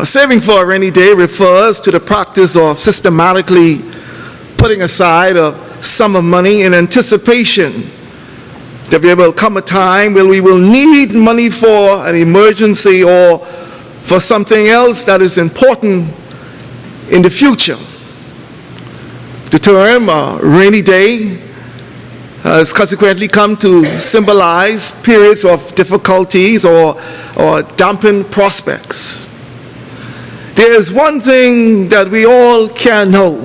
Saving for a rainy day refers to the practice of systematically putting aside a sum of money in anticipation that there will come a time when we will need money for an emergency or for something else that is important in the future. The term rainy day has consequently come to symbolize periods of difficulties or dampened prospects. There is one thing that we all can know,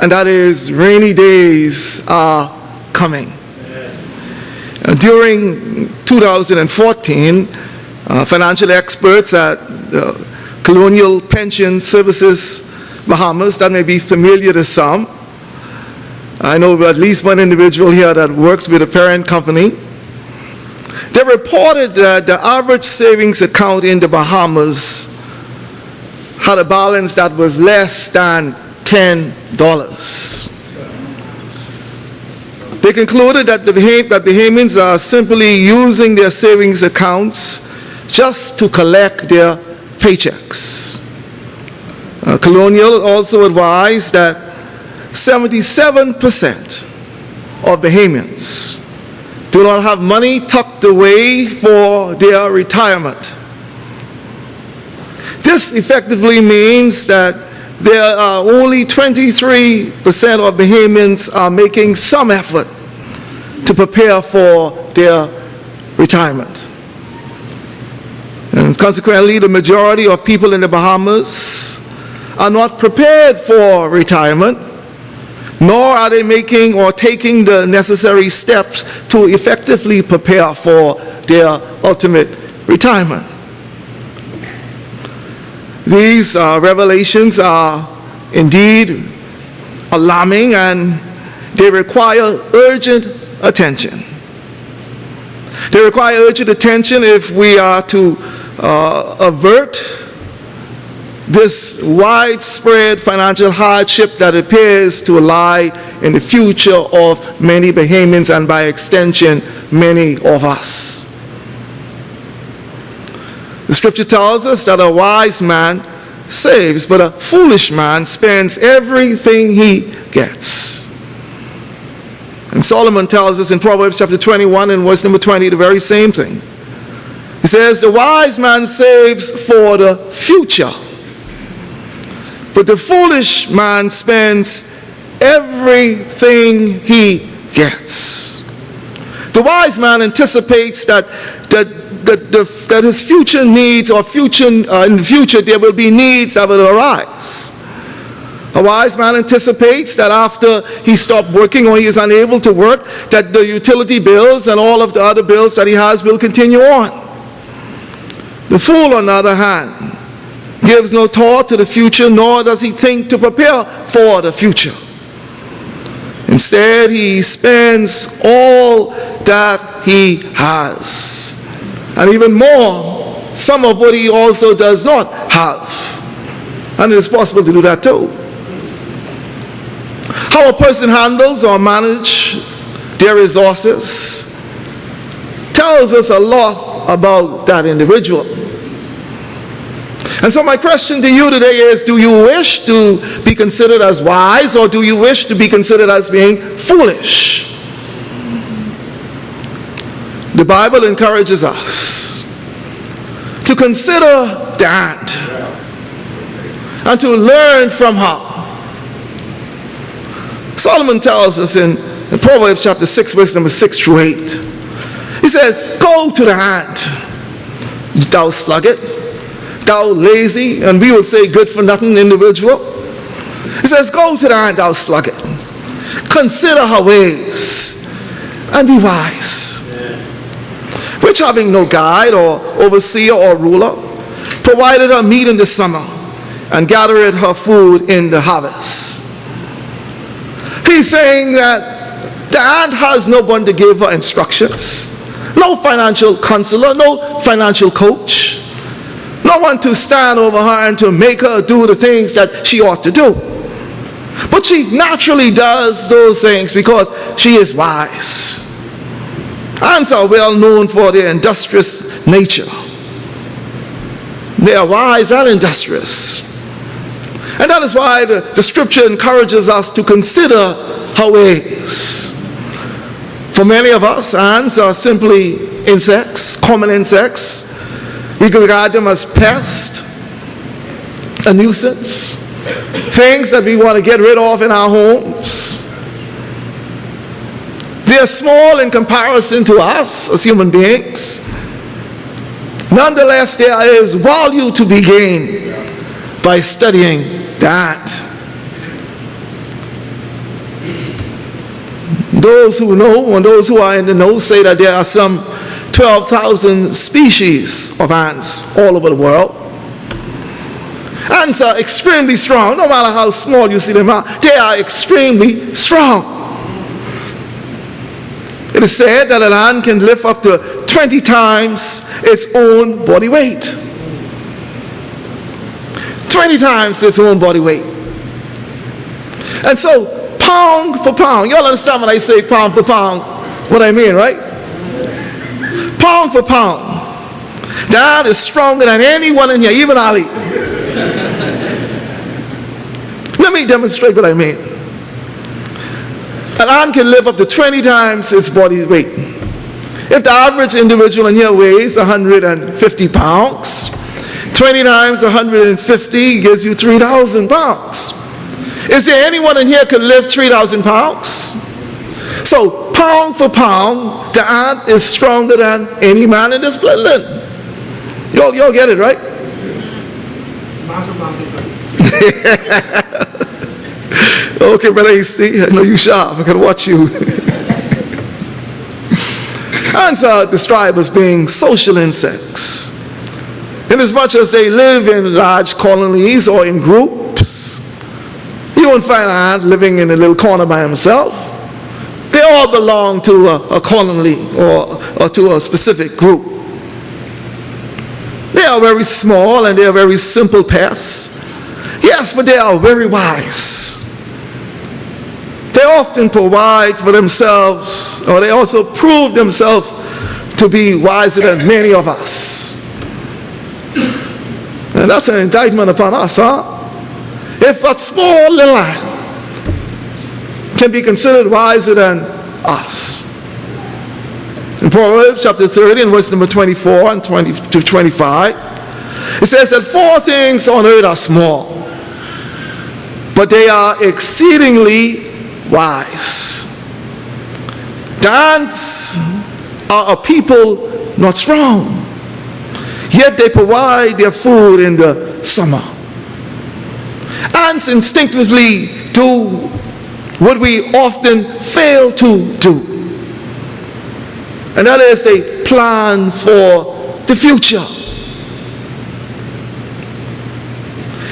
and that is rainy days are coming. During 2014, financial experts at Colonial Pension Services Bahamas, that may be familiar to some. I know at least one individual here that works with a parent company. They reported that the average savings account in the Bahamas had a balance that was less than $10. They concluded that the Bahamians are simply using their savings accounts just to collect their paychecks. Colonial also advised that 77% of Bahamians do not have money tucked away for their retirement. This effectively means that there are only 23% of Bahamians are making some effort to prepare for their retirement. And consequently, the majority of people in the Bahamas are not prepared for retirement, nor are they making or taking the necessary steps to effectively prepare for their ultimate retirement. These revelations are indeed alarming, and they require urgent attention. They require urgent attention if we are to avert this widespread financial hardship that appears to lie in the future of many Bahamians, and by extension, many of us. The scripture tells us that a wise man saves, but a foolish man spends everything he gets. And Solomon tells us in Proverbs chapter 21 and verse number 20 the very same thing. He says, the wise man saves for the future, but the foolish man spends everything he gets. The wise man anticipates that his future needs, or in the future there will be needs that will arise. A wise man anticipates that after he stopped working or he is unable to work, that the utility bills and all of the other bills that he has will continue on. The fool, on the other hand, gives no thought to the future, nor does he think to prepare for the future. Instead, he spends all that he has, and even more, some of what he also does not have. And it is possible to do that too. How a person handles or manages their resources tells us a lot about that individual. And so my question to you today is, do you wish to be considered as wise, or do you wish to be considered as being foolish? The Bible encourages us to consider that and to learn from her. Solomon tells us in Proverbs chapter 6, verse number 6 through 8. He says, go to the ant, thou sluggard, thou lazy, and we would say good for nothing individual. He says, go to the ant, thou sluggard, consider her ways and be wise, which having no guide or overseer or ruler, provided her meat in the summer and gathered her food in the harvest. He's saying that the ant has no one to give her instructions, no financial counselor, no financial coach, no one to stand over her and to make her do the things that she ought to do. But she naturally does those things because she is wise. Ants are well known for their industrious nature. They are wise and industrious. And that is why the scripture encourages us to consider our ways. For many of us, ants are simply insects, common insects. We can regard them as pests, a nuisance, things that we want to get rid of in our homes. They are small in comparison to us as human beings. Nonetheless, there is value to be gained by studying that. Those who know and those who are in the know say that there are some 12,000 species of ants all over the world. Ants are extremely strong. No matter how small you see them are, they are extremely strong. It is said that an ant can lift up to 20 times its own body weight. 20 times its own body weight. And so, pound for pound, you all understand when I say pound for pound, what I mean, right? Pound for pound, that is stronger than anyone in here, even Ali. Let me demonstrate what I mean. An ant can lift up to 20 times its body weight. If the average individual in here weighs 150 pounds, 20 times 150 gives you 3,000 pounds. Is there anyone in here who can lift 3,000 pounds? So, pound for pound, the ant is stronger than any man in this building. Y'all get it, right? Okay, Brother Hasty, I know you sharp. I can watch you. Ants are described as being social insects. Inasmuch as they live in large colonies or in groups, you won't find an ant living in a little corner by himself. They all belong to a colony or to a specific group. They are very small and they are very simple pests. Yes, but they are very wise. They often provide for themselves, or they also prove themselves to be wiser than many of us. And that's an indictment upon us, huh? If a small little ant can be considered wiser than us. In Proverbs chapter 30 and verse number 24 and 20 to 25, it says that 4 things on earth are small, but they are exceedingly wise. The ants are a people not strong, yet they provide their food in the summer. Ants instinctively do what we often fail to do, and that is they plan for the future.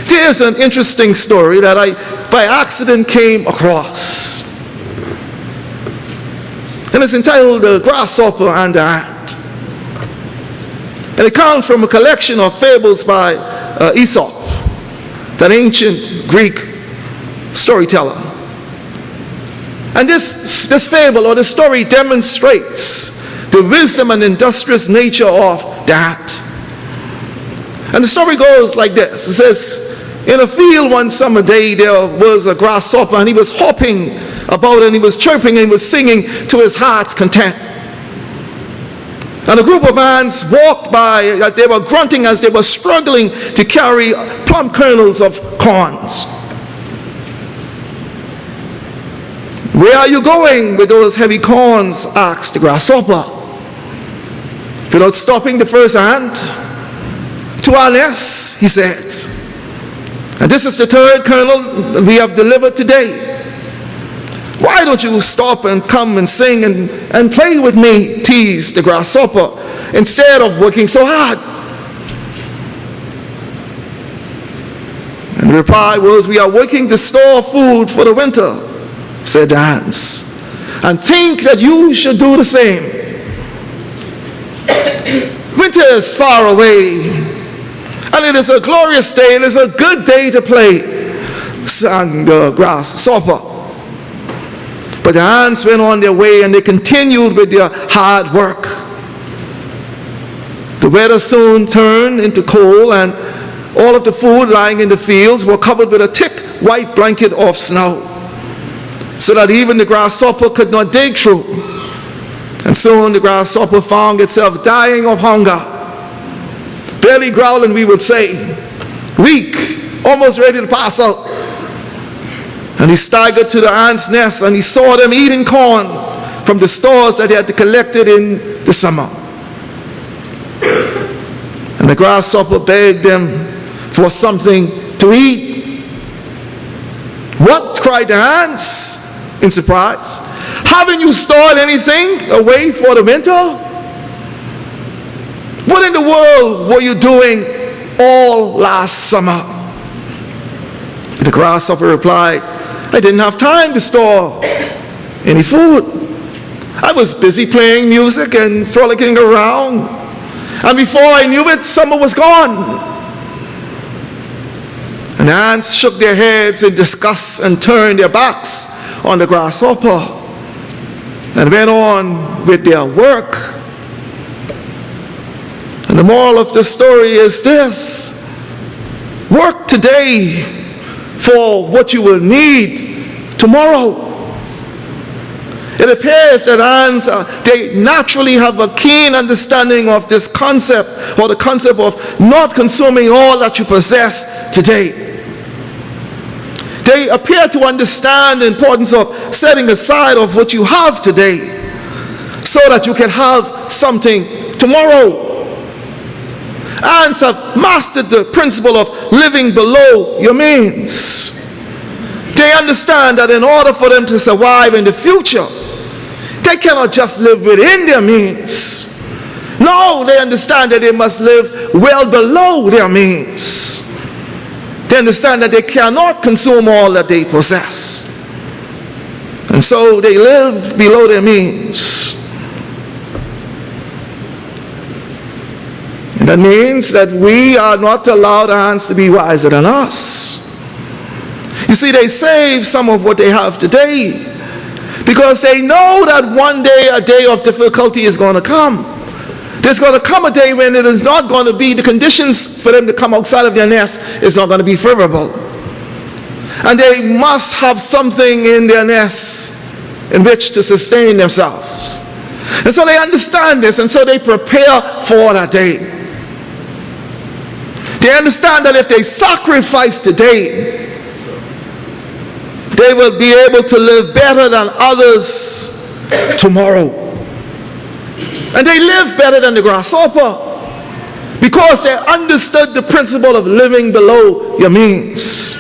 There's an interesting story that I by accident came across, and it's entitled The Grasshopper and the Ant. And it comes from a collection of fables by Aesop, that ancient Greek storyteller. And this fable or this story demonstrates the wisdom and industrious nature of the ant. And the story goes like this. It says, in a field one summer day there was a grasshopper, and he was hopping about and he was chirping and he was singing to his heart's content. And a group of ants walked by, they were grunting as they were struggling to carry plum kernels of corns. "Where are you going with those heavy corns?" asked the grasshopper. Without stopping the first ant, "To our nest," he said. "And this is the 3rd kernel we have delivered today. Why don't you stop and come and sing and play with me?" teased the grasshopper, "instead of working so hard." And the reply was, "We are working to store food for the winter," said the ants, "and think that you should do the same. Winter is far away, and it is a glorious day, it is a good day to play," sang the grasshopper. But the ants went on their way and they continued with their hard work. The weather soon turned into cold, and all of the food lying in the fields were covered with a thick white blanket of snow, so that even the grasshopper could not dig through. And soon the grasshopper found itself dying of hunger, barely growling, we would say, weak, almost ready to pass out. And he staggered to the ants' nest, and he saw them eating corn from the stores that they had collected in the summer. And the grasshopper begged them for something to eat. "What?" cried the ants in surprise. "Haven't you stored anything away for the winter? What in the world were you doing all last summer?" The grasshopper replied, "I didn't have time to store any food. I was busy playing music and frolicking around. And before I knew it, summer was gone." And the ants shook their heads in disgust and turned their backs on the grasshopper and went on with their work. And the moral of the story is this: work today for what you will need tomorrow. It appears that ants, they naturally have a keen understanding of this concept, or the concept of not consuming all that you possess today. They appear to understand the importance of setting aside of what you have today so that you can have something tomorrow. Ants have mastered the principle of living below your means. They understand that in order for them to survive in the future, they cannot just live within their means. No, they understand that they must live well below their means. They understand that they cannot consume all that they possess. And so they live below their means. And that means that we are not to allow the ants to be wiser than us. You see, they save some of what they have today because they know that one day a day of difficulty is going to come. There's going to come a day when it is not going to be, the conditions for them to come outside of their nest is not going to be favorable. And they must have something in their nest in which to sustain themselves. And so they understand this, and so they prepare for that day. They understand that if they sacrifice today, they will be able to live better than others tomorrow. And they live better than the grasshopper because they understood the principle of living below your means.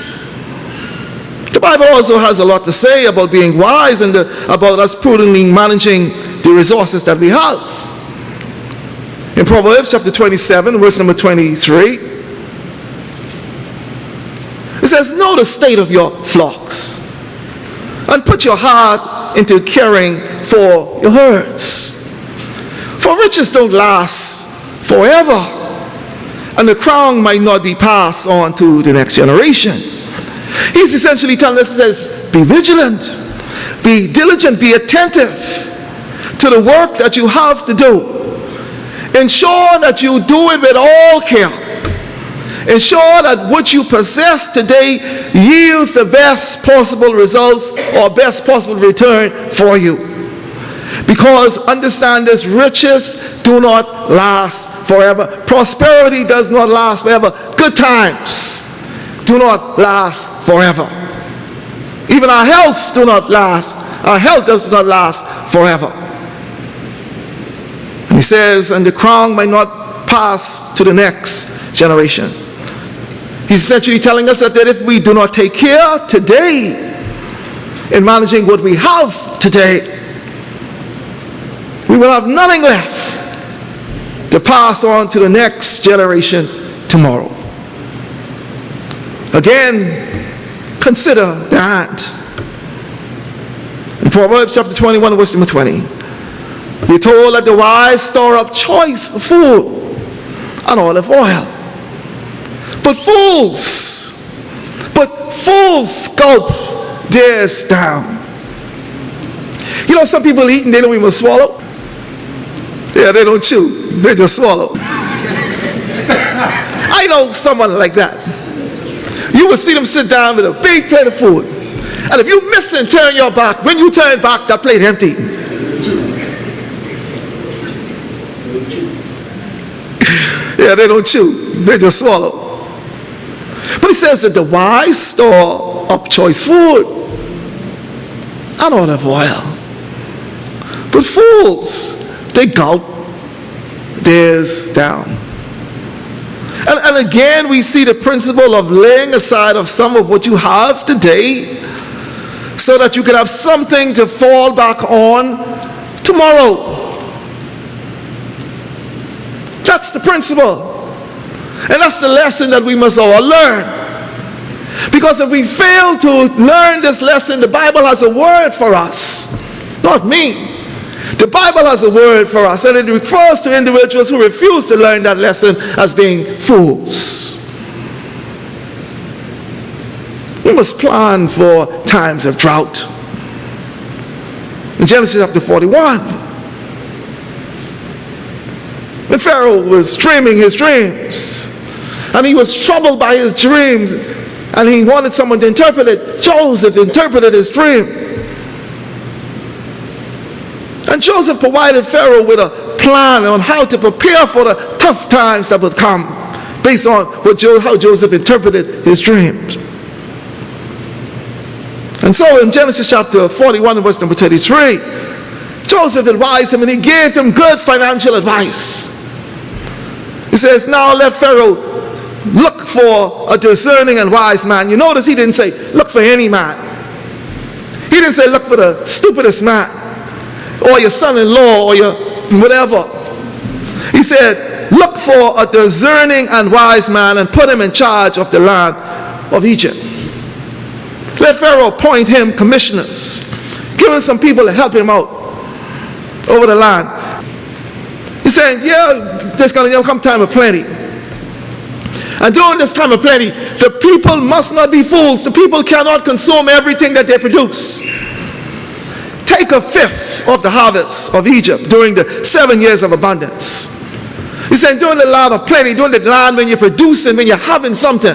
The Bible also has a lot to say about being wise and about us prudently managing the resources that we have. In Proverbs chapter 27, verse number 23, it says, "Know the state of your flocks, and put your heart into caring for your herds. For riches don't last forever, and the crown might not be passed on to the next generation." He's essentially telling us, he says, be vigilant, be diligent, be attentive to the work that you have to do. Ensure that you do it with all care. Ensure that what you possess today yields the best possible results or best possible return for you. Because understand this, riches do not last forever. Prosperity does not last forever. Good times do not last forever. Even our health do not last. Our health does not last forever. And he says, and the crown might not pass to the next generation. He's essentially telling us that if we do not take care today in managing what we have today, we will have nothing left to pass on to the next generation tomorrow. Again, consider the ant. In Proverbs chapter 21, verse number 20, we're told that the wise store up choice food and olive oil. But fools gulp theirs down. You know, some people eat and they don't even swallow. Yeah, they don't chew. They just swallow. I know someone like that. You will see them sit down with a big plate of food. And if you miss and turn your back, when you turn back, that plate empty. Yeah, they don't chew. They just swallow. But he says that the wise store up choice food and olive oil. But fools, they gulp theirs down. And again, we see the principle of laying aside of some of what you have today so that you can have something to fall back on tomorrow. That's the principle. And that's the lesson that we must all learn. Because if we fail to learn this lesson, the Bible has a word for us. Not me. The Bible has a word for us, and it refers to individuals who refuse to learn that lesson as being fools. We must plan for times of drought. In Genesis chapter 41, when Pharaoh was dreaming his dreams, and he was troubled by his dreams, and he wanted someone to interpret it, Joseph interpreted his dream. And Joseph provided Pharaoh with a plan on how to prepare for the tough times that would come based on how Joseph interpreted his dreams. And so in Genesis chapter 41 and verse number 33, Joseph advised him and he gave him good financial advice. He says, now let Pharaoh look for a discerning and wise man. You notice he didn't say, look for any man. He didn't say, look for the stupidest man, or your son-in-law, or your whatever. He said, look for a discerning and wise man and put him in charge of the land of Egypt. Let Pharaoh appoint him commissioners. Give him some people to help him out over the land. He said, yeah, there's going to come time of plenty. And during this time of plenty, the people must not be fools. The people cannot consume everything that they produce. Take a fifth of the harvest of Egypt during the 7 years of abundance. He said, during the land of plenty, during the land when you're producing, when you're having something,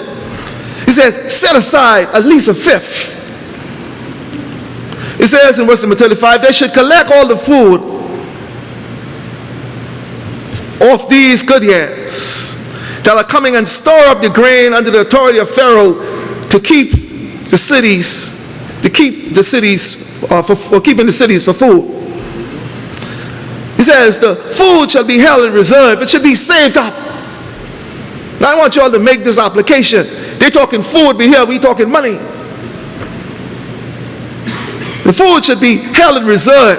he says, set aside at least a fifth. He says in verse number 35, they should collect all the food of these good years that are coming and store up the grain under the authority of Pharaoh to keep the cities, for keeping the cities for food. He says the food shall be held in reserve. It should be saved up. Now I want you all to make this application. They're talking food, but here we're talking money. The food should be held in reserve.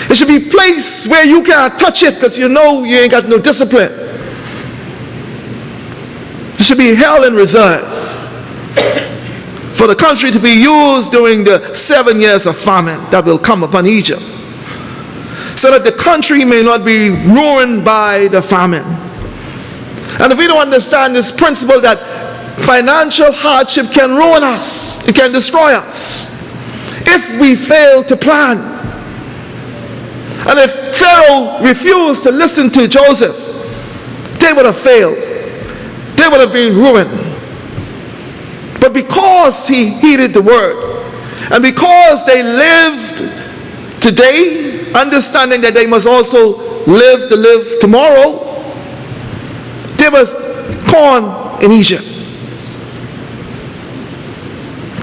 It should be placed where you can't touch it because you know you ain't got no discipline. It should be held in reserve for the country to be used during the 7 years of famine that will come upon Egypt, so that the country may not be ruined by the famine. And if we don't understand this principle that financial hardship can ruin us, it can destroy us if we fail to plan. And if Pharaoh refused to listen to Joseph, they would have failed. They would have been ruined. But because he heeded the word, and because they lived today, understanding that they must also live to live tomorrow, there was corn in Egypt.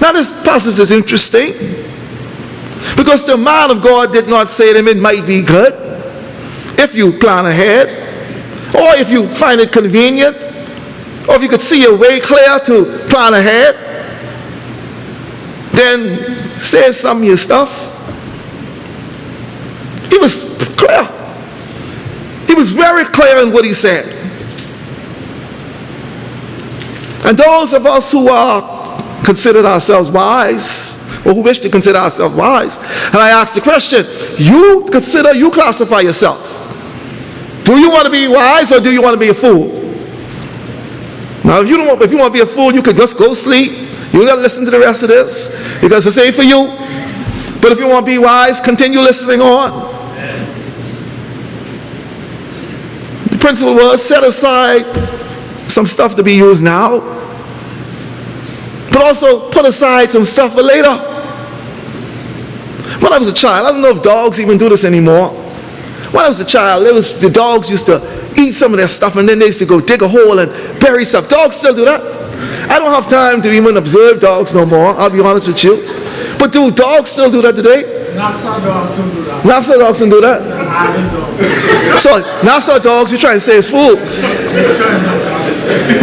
Now this passage is interesting, because the man of God did not say to him, it might be good if you plan ahead, or if you find it convenient, or if you could see your way clear to plan ahead, then save some of your stuff. He was clear. He was very clear in what he said. And those of us who are considered ourselves wise, or who wish to consider ourselves wise, and I ask the question, you classify yourself. Do you want to be wise, or do you want to be a fool? Now, if you want to be a fool, you could just go sleep. You don't got to listen to the rest of this, because it's safe for you. But if you want to be wise, continue listening on. The principle was set aside some stuff to be used now, but also put aside some stuff for later. When I was a child, I don't know if dogs even do this anymore. When I was a child, the dogs used to eat some of their stuff, and then they used to go dig a hole and bury stuff. Dogs still do that. I don't have time to even observe dogs no more, I'll be honest with you. But do dogs still do that today? Nassau dogs don't do that. Nassau dogs don't do that? Island dogs. So, Nassau dogs, you're trying to say is fools.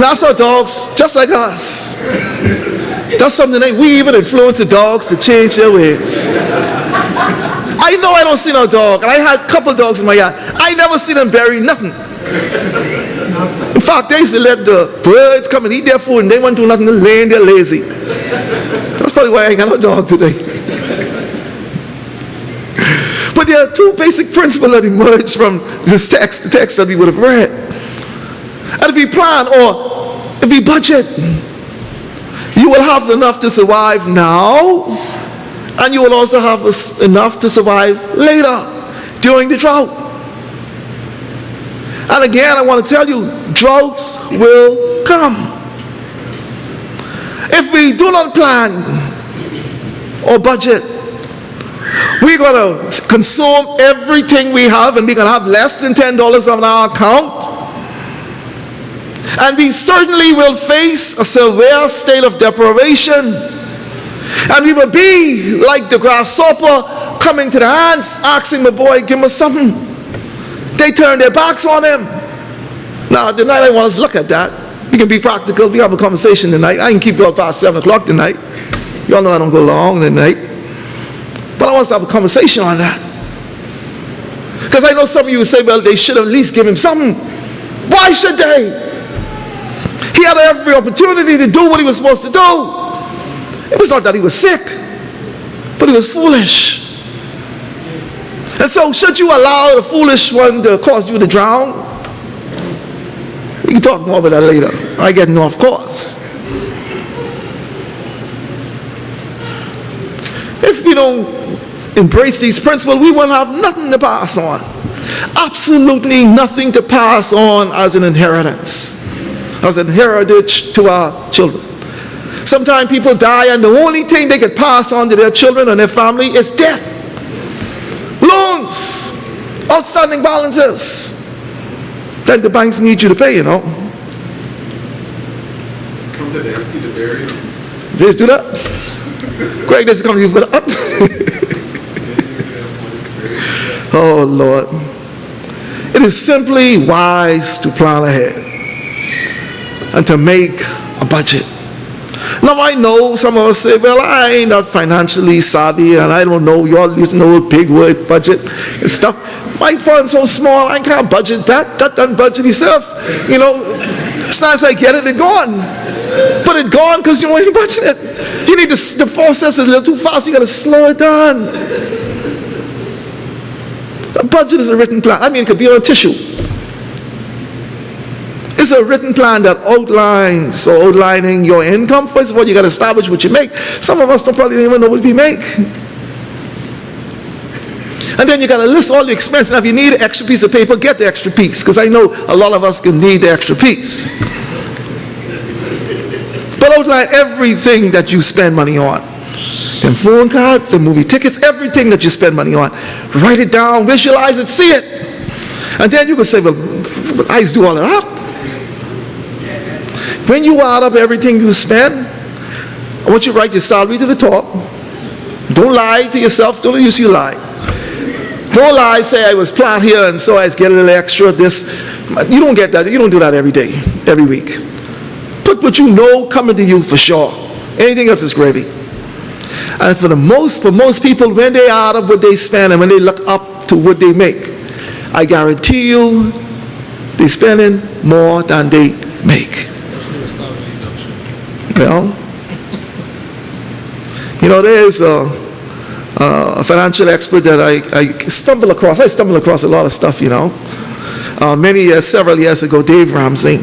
Nassau dogs, just like us. That's something that we even influence the dogs to change their ways. I know I don't see no dog, and I had a couple dogs in my yard. I never see them bury nothing. In fact, they used to let the birds come and eat their food, and they wouldn't do nothing, they're laying there lazy. That's probably why I ain't got no dog today. But there are two basic principles that emerge from this text, the text that we would have read. And if we plan or if we budget, you will have enough to survive now, and you will also have enough to survive later during the drought. And again, I want to tell you, droughts will come. If we do not plan or budget, we're going to consume everything we have, and we're going to have less than $10 on our account. And we certainly will face a severe state of deprivation. And we will be like the grasshopper coming to the ants, asking the boy, give me something. They turn their backs on him. Now, tonight I want us to look at that. We can be practical. We have a conversation tonight. I can keep you up past 7 o'clock tonight. You all know I don't go long tonight. But I want us to have a conversation on that. Because I know some of you will say, well, they should at least give him something. Why should they? He had every opportunity to do what he was supposed to do. It was not that he was sick, but he was foolish. And so, should you allow the foolish one to cause you to drown? We can talk more about that later. I get off course. If we don't embrace these principles, we won't have nothing to pass on. Absolutely nothing to pass on as an inheritance, as an heritage to our children. Sometimes people die, and the only thing they can pass on to their children and their family is death. Loans, outstanding balances that the banks need you to pay, you know. Come to the empty to bury them. Just do that. Greg doesn't come to you for that. Oh, Lord. It is simply wise to plan ahead and to make a budget. Now, I know some of us say, well, I ain't not financially savvy, and I don't know, you all using the old big word budget and stuff. My fund's so small, I can't budget that. That doesn't budget itself. You know, it's not as I get it, it's gone. But it's gone because you don't even budget it. You need to, the process is a little too fast, you got to slow it down. A budget is a written plan. I mean, it could be on a tissue. It's a written plan that outlines or outlining your income. First of all, you got to establish what you make. Some of us don't probably even know what we make. And then you got to list all the expenses. Now, if you need an extra piece of paper, get the extra piece, because I know a lot of us can need the extra piece. But outline everything that you spend money on. Them phone cards, the movie tickets, everything that you spend money on. Write it down, visualize it, see it. And then you can say, well, I used to do all of that. When you add up everything you spend, I want you to write your salary to the top. Don't lie to yourself. Don't use your lie. Don't lie, say I was planned here and so I just get a little extra this. You don't get that. You don't do that every day, every week. Put what you know coming to you for sure. Anything else is gravy. And for most people, when they add up what they spend and when they look up to what they make, I guarantee you they're spending more than they make. You know, there's a financial expert that I stumble across. I stumble across a lot of stuff, you know. Several years ago, Dave Ramsey.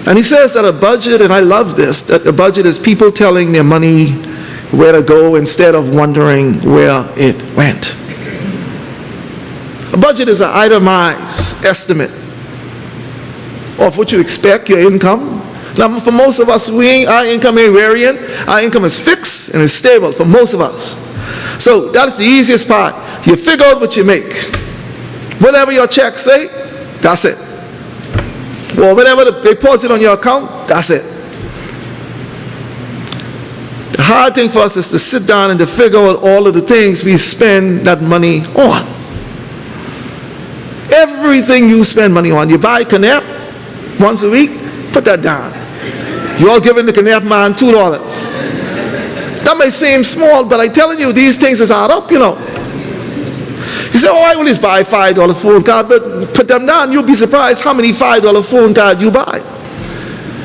And he says that a budget, and I love this, that the budget is people telling their money where to go instead of wondering where it went. A budget is an itemized estimate of what you expect, your income. Now, for most of us, our income ain't varying. Our income is fixed and it's stable for most of us. So that's the easiest part. You figure out what you make. Whatever your check say, that's it. Or whatever they deposit on your account, that's it. The hard thing for us is to sit down and to figure out all of the things we spend that money on. Everything you spend money on. You buy Canap once a week, put that down. You all giving the Canap man $2. That may seem small, but I'm telling you, these things is add up, you know. You say, oh, I always buy a $5 phone card, but put them down. You'll be surprised how many $5 phone cards you buy.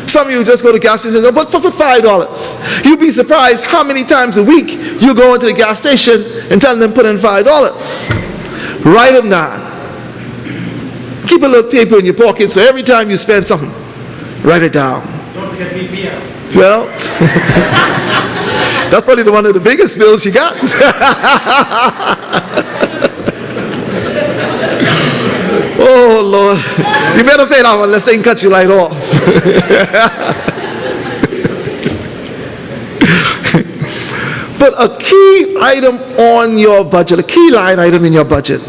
Some of you just go to gas station and go, but for $5. You'll be surprised how many times a week you go into the gas station and tell them put in $5. Write them down. Keep a little paper in your pocket so every time you spend something, write it down. Don't forget BPL. Well, that's probably one of the biggest bills you got. Oh, Lord. You better pay that one unless they can cut you right off. But a key item on your budget, a key line item in your budget,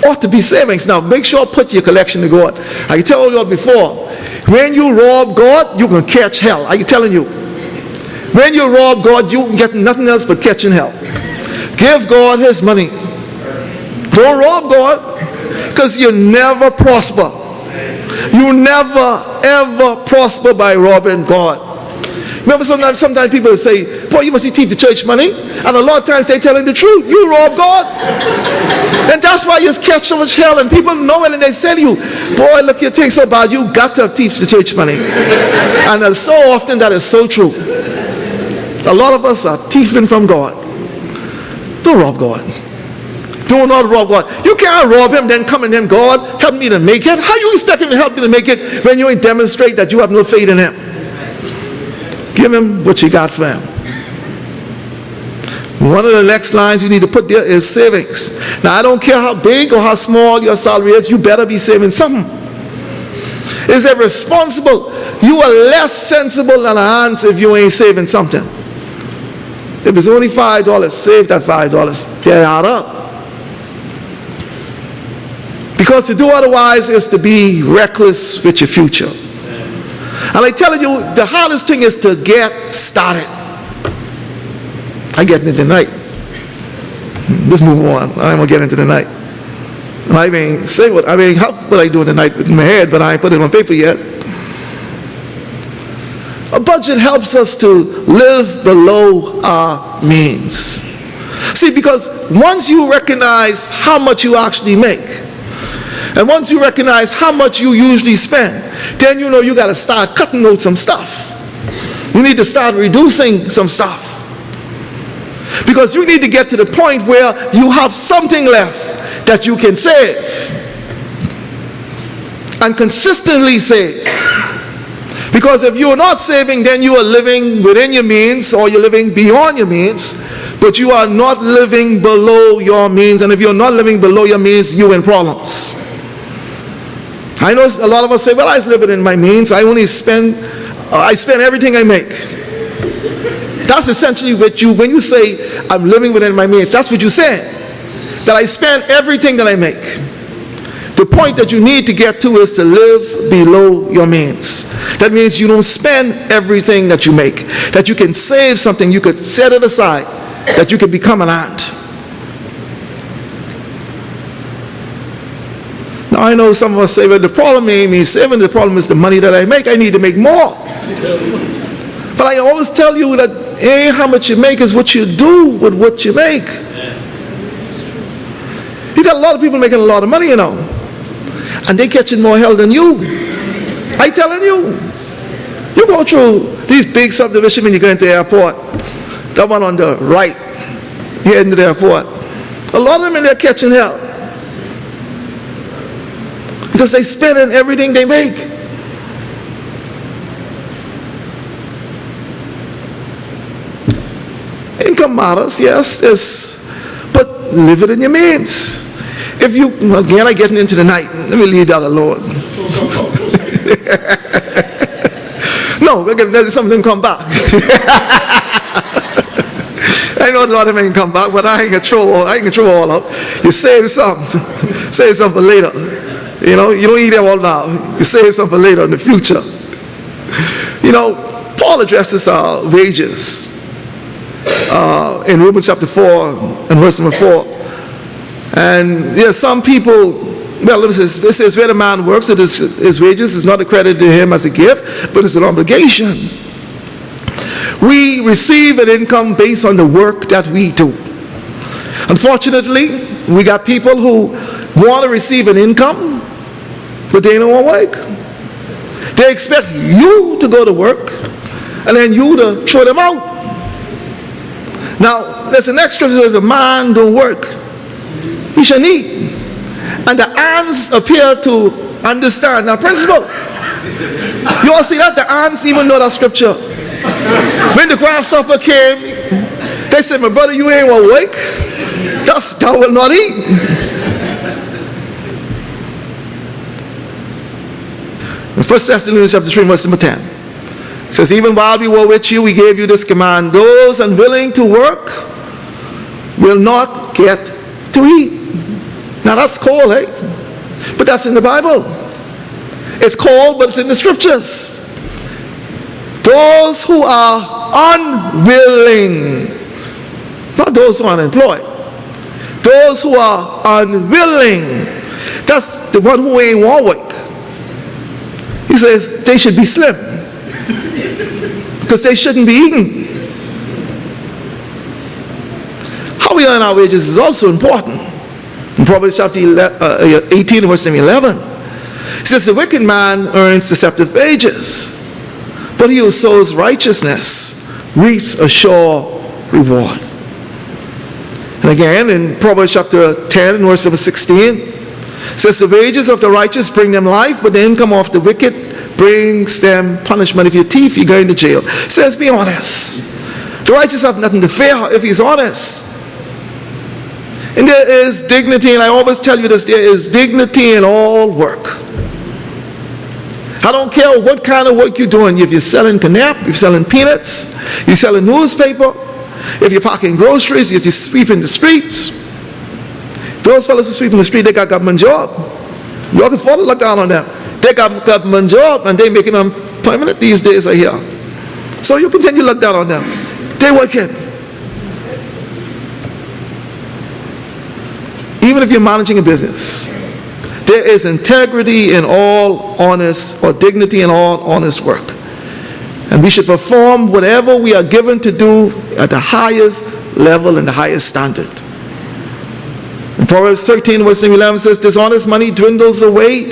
ought to be savings. Now, make sure put your collection to God. I told you all before, when you rob God, you can catch hell. I'm telling you. When you rob God, you can get nothing else but catching hell. Give God his money. Don't rob God, because you never prosper. You never, ever prosper by robbing God. Remember, sometimes people say, boy, you must thief the church money. And a lot of times they're telling the truth. You rob God. And that's why you catch so much hell. And people know it and they say to you, boy, look, you think so bad. You got to thief the church money. And so often that is so true. A lot of us are thieving from God. Don't rob God. Do not rob God. You can't rob him, then come and then, God, help me to make it. How you expect him to help you to make it when you ain't demonstrate that you have no faith in him? Give him what you got for him. One of the next lines you need to put there is savings. Now, I don't care how big or how small your salary is, you better be saving something. Is it responsible? You are less sensible than a ant if you ain't saving something. If it's only $5, save that $5. Get out up. Because to do otherwise is to be reckless with your future. And I'm telling you, the hardest thing is to get started. I'm getting into tonight. Let's move on. I'm going to get into tonight. I mean, what I do tonight in my head, but I ain't put it on paper yet. A budget helps us to live below our means. See, because once you recognize how much you actually make, and once you recognize how much you usually spend, then you know you got to start cutting out some stuff. You need to start reducing some stuff. Because you need to get to the point where you have something left that you can save. And consistently save. Because if you are not saving, then you are living within your means, or you're living beyond your means, but you are not living below your means. And if you're not living below your means, you're in problems. I know a lot of us say, well, I live within my means. I spend everything I make. That's essentially what when you say, I'm living within my means, that's what you said. That I spend everything that I make. The point that you need to get to is to live below your means. That means you don't spend everything that you make. That you can save something, you could set it aside, that you could become an ant. Now I know some of us say, well, the problem ain't me saving, the problem is the money that I make. I need to make more. But I always tell you that ain't how much you make, is what you do with what you make. You got a lot of people making a lot of money, you know, and they catching more hell than you. I'm telling you. You go through these big subdivisions when you go into the airport. That one on the right, heading to the airport. A lot of them in there catching hell. Because they spending everything they make. Income matters, yes, but live it in your means. If you, again, I'm getting into the night. Let me leave that alone. No, some of them come back. I know a lot of them ain't come back, but I ain't gonna throw all out. You save some. Save some for later. You know, you don't eat them all now. You save some for later in the future. You know, Paul addresses our wages in Romans chapter 4 and verse number 4. And yeah, some people, well, it says where the man works, his wages is not accredited to him as a gift, but it's an obligation. We receive an income based on the work that we do. Unfortunately, we got people who want to receive an income, but they don't want to work. They expect you to go to work, and then you to throw them out. Now, there's an extra that says a man don't work, he shall eat. And the ants appear to understand. Now, principle, you all see that? The ants even know that scripture. When the grasshopper came, they said, my brother, you ain't want to work, thou will not eat. In 1 Thessalonians chapter 3, verse number 10, it says, even while we were with you, we gave you this command: those unwilling to work will not get to eat. Now that's cold, eh? But that's in the Bible. It's cold, but it's in the scriptures. Those who are unwilling, not those who are unemployed, those who are unwilling, that's the one who ain't want work. He says they should be slim because they shouldn't be eating. How we earn our wages is also important. In Proverbs chapter 18, verse 11, it says the wicked man earns deceptive wages, but he who sows righteousness reaps a sure reward. And again, in Proverbs chapter 10, verse 16, it says the wages of the righteous bring them life, but the income of the wicked brings them punishment. If you're a thief, you go into jail. It says be honest. The righteous have nothing to fear if he's honest. And there is dignity, and I always tell you this, there is dignity in all work. I don't care what kind of work you're doing. If you're selling canap, if you're selling peanuts, you're selling newspaper, if you're packing groceries, if you're sweeping the streets. Those fellows who sweep in the street, they got government job. You all can afford to look down on them. They got government job, and they making them permanent these days are here. So you continue to look down on them. They working. Even if you're managing a business, there is integrity in all honest, or dignity in all honest work. And we should perform whatever we are given to do at the highest level and the highest standard. In Proverbs 13, verse 11 says, dishonest money dwindles away.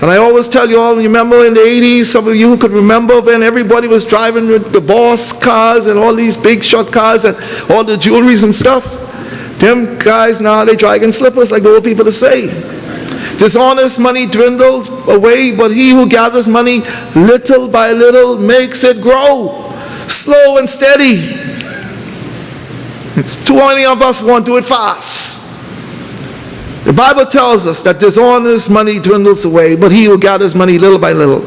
And I always tell you all, remember in the 80s, some of you who could remember when everybody was driving with the boss cars and all these big short cars and all the jewelries and stuff. Them guys now, they dragging slippers, like the old people to say. Dishonest money dwindles away, but he who gathers money little by little makes it grow, slow and steady. It's too many of us want to do it fast. The Bible tells us that dishonest money dwindles away, but he who gathers money little by little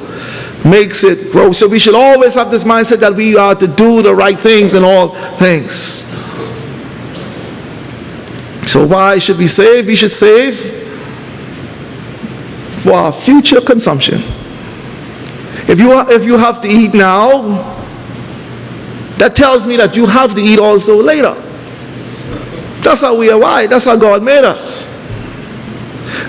makes it grow. So we should always have this mindset that we are to do the right things in all things. So why should we save? We should save for our future consumption. If you have to eat now, that tells me that you have to eat also later. That's how we are wired. That's how God made us.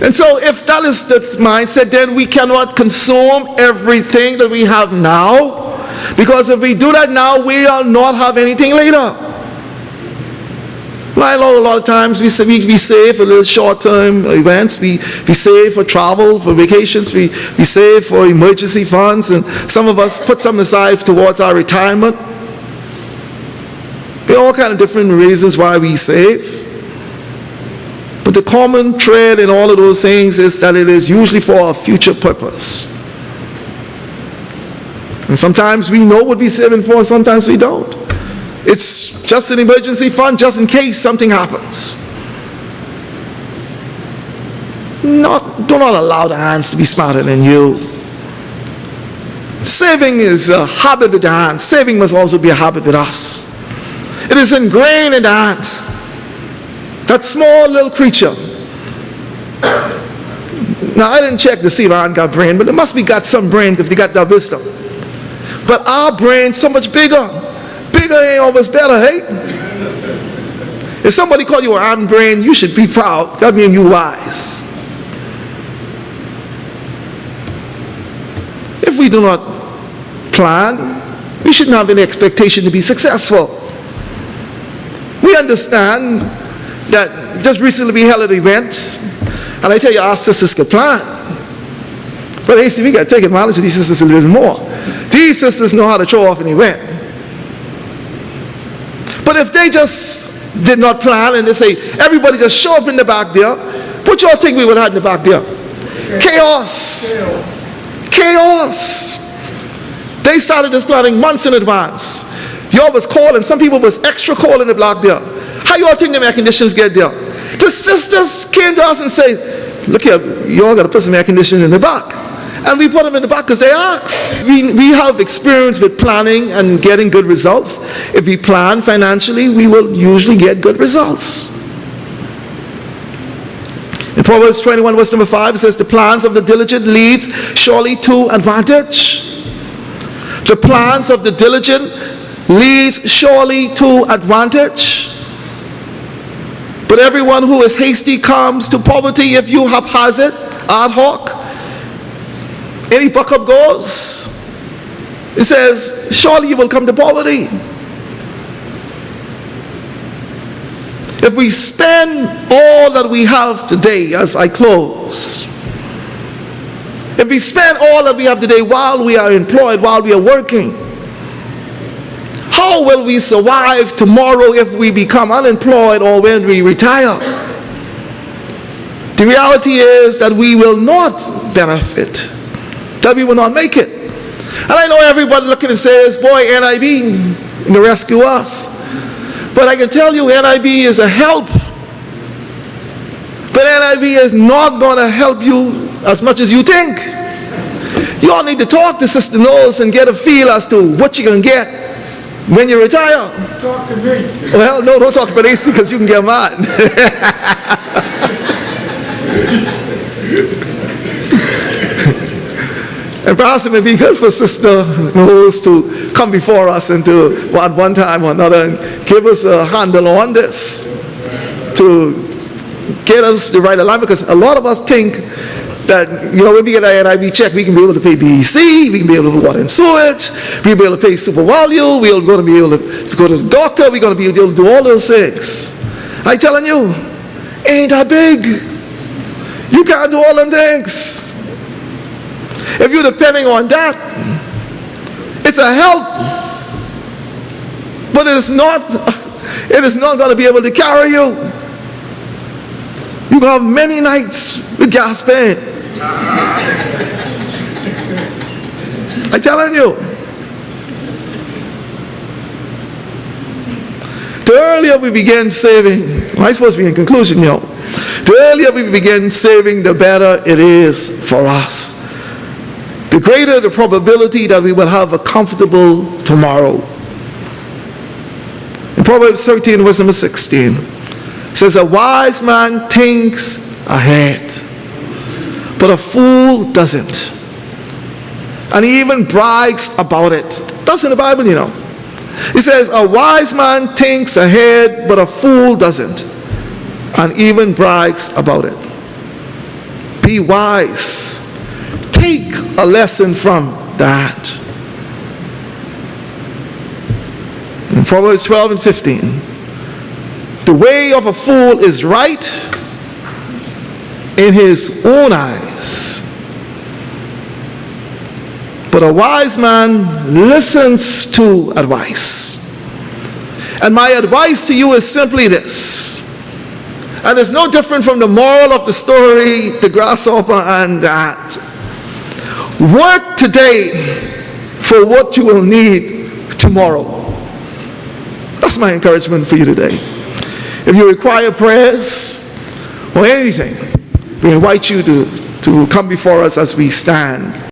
And so if that is the mindset, then we cannot consume everything that we have now, because if we do that now, we will not have anything later. I know a lot of times we save for little short-term events, we save for travel, for vacations, we save for emergency funds, and some of us put some aside towards our retirement. There are all kinds of different reasons why we save. But the common thread in all of those things is that it is usually for a future purpose. And sometimes we know what we're saving for, and sometimes we don't. It's just an emergency fund, just in case something happens. Do not allow the ants to be smarter than you. Saving is a habit with the ant. Saving must also be a habit with us. It is ingrained in the ant. That small little creature. Now, I didn't check to see if ant got brain, but it must be got some brain if they got that wisdom. But our brain's so much bigger. Bigger ain't always better, hey? If somebody call you an ant brain, you should be proud. That means you wise. If we do not plan, we shouldn't have any expectation to be successful. We understand that just recently we held an event, and I tell you, our sisters could plan. But hey, see, we got to take advantage of these sisters a little more. These sisters know how to throw off an event. But if they just did not plan and they say, everybody just show up in the back there, what y'all think we would have in the back there? Chaos. Chaos. They started this planning months in advance. Y'all was calling, some people was extra calling the block there. How y'all think the air conditioners get there? The sisters came to us and said, look here, y'all got to put some air conditioning in the back. And we put them in the back because they asked. We have experience with planning and getting good results. If we plan financially, we will usually get good results. In Proverbs 21, verse number 5, it says, the plans of the diligent leads surely to advantage. The plans of the diligent leads surely to advantage. But everyone who is hasty comes to poverty. If you haphazard, ad hoc, any buck up goes. It says, surely you will come to poverty. If we spend all that we have today, as I close, if we spend all that we have today while we are employed, while we are working, how will we survive tomorrow if we become unemployed or when we retire? The reality is that we will not benefit, that we will not make it. And I know everybody looking and says, boy, NIB to rescue us. But I can tell you, NIB is a help. But NIB is not going to help you as much as you think. You all need to talk to Sister Knowles and get a feel as to what you can get when you retire. Talk to me. Well, no, don't talk to Benesi because you can get mad. And perhaps it may be good for Sister Knowles to come before us and to, at one time or another, and give us a handle on this, to get us the right alignment, because a lot of us think that, when we get our NIB check, we can be able to pay BEC, we can be able to pay water and sewage, we'll be able to pay super value, we're going to be able to go to the doctor, we're going to be able to do all those things. I'm telling you, ain't that big. You can't do all them things. If you're depending on that, it's a help, but it is not going to be able to carry you. You can have many nights with gas pain. I'm telling you. The earlier we begin saving, I'm supposed to be in conclusion, the earlier we begin saving, the better it is for us. The greater the probability that we will have a comfortable tomorrow. In Proverbs 13, verse number 16, it says, a wise man thinks ahead, but a fool doesn't. And he even brags about it. That's in the Bible, It says, a wise man thinks ahead, but a fool doesn't. And even brags about it. Be wise. Take a lesson from that. In Proverbs 12 and 15, the way of a fool is right in his own eyes, but a wise man listens to advice. And my advice to you is simply this, and it's no different from the moral of the story, the grasshopper and that. Work today for what you will need tomorrow. That's my encouragement for you today. If you require prayers or anything, we invite you to come before us as we stand.